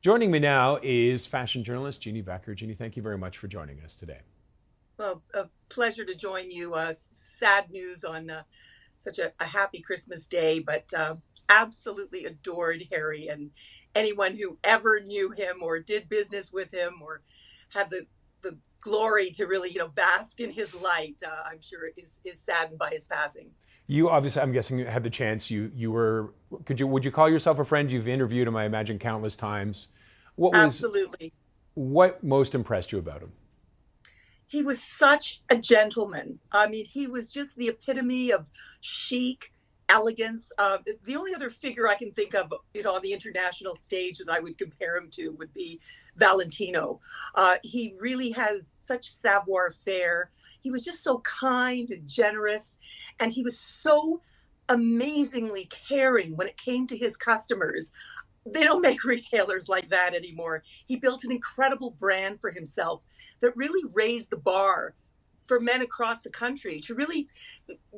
Joining me now is fashion journalist Jeanne Beker. Jeanne, thank you very much for joining us today. Well, a pleasure to join you. Sad news on such a happy Christmas day, but absolutely adored Harry, and anyone who ever knew him or did business with him or had the glory to really bask in his light. I'm sure is saddened by his passing. You obviously, I'm guessing, you had the chance. You were. Would you call yourself a friend? You've interviewed him, I imagine, countless times. What was Absolutely. what most impressed you about him? He was such a gentleman. I mean, he was just the epitome of chic elegance. The only other figure I can think of, on the international stage that I would compare him to would be Valentino. He really has such savoir-faire. He was just so kind and generous, and he was so amazingly caring when it came to his customers. They don't make retailers like that anymore. He built an incredible brand for himself that really raised the bar for men across the country to really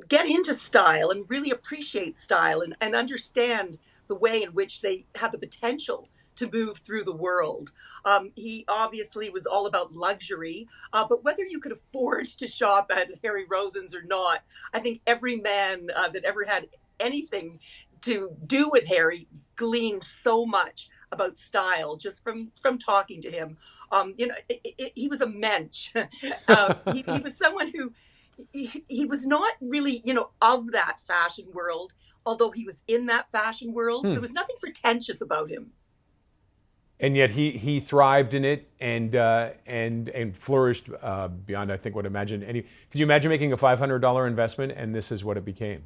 get into style and really appreciate style and understand the way in which they have the potential to move through the world. He obviously was all about luxury, but whether you could afford to shop at Harry Rosen's or not, I think every man that ever had anything to do with Harry gleaned so much about style just from talking to him. He was a mensch. He was someone who he was not really of that fashion world. Although he was in that fashion world, Hmm. there was nothing pretentious about him. And yet he thrived in it and flourished beyond, I think, what imagine any. Could you imagine making a $500 investment and this is what it became?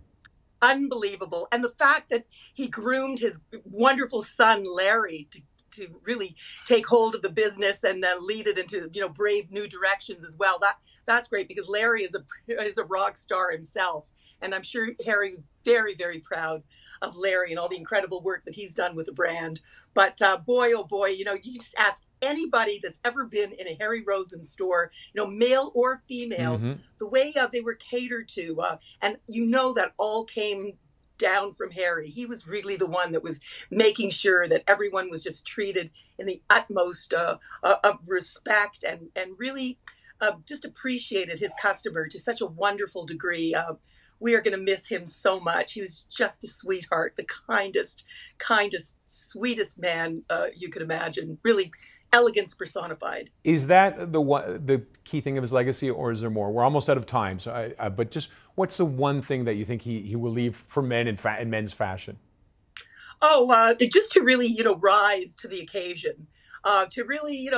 Unbelievable. And the fact that he groomed his wonderful son Larry to really take hold of the business and then lead it into brave new directions as well. That's great because Larry is a rock star himself, and I'm sure Harry was very, very proud of Larry and all the incredible work that he's done with the brand. But boy, oh boy, you just ask anybody that's ever been in a Harry Rosen store, male or female, Hmm. the way they were catered to, and that all came down from Harry. He was really the one that was making sure that everyone was just treated in the utmost of respect and really just appreciated his customer to such a wonderful degree. We are going to miss him so much. He was just a sweetheart, the kindest, sweetest man you could imagine. Really, elegance personified. Is that the key thing of his legacy, or is there more? We're almost out of time, so but just what's the one thing that you think he will leave for men in men's fashion? Oh, just to really, rise to the occasion, to really,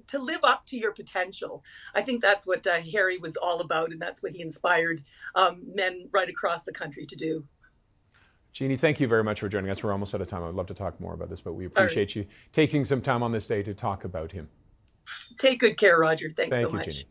to live up to your potential. I think that's what Harry was all about, and that's what he inspired men right across the country to do. Jeanne, thank you very much for joining us. We're almost out of time. I'd love to talk more about this, but we All right. appreciate you taking some time on this day to talk about him. Take good care, Roger. Thanks so Thank you, Jeanne. much.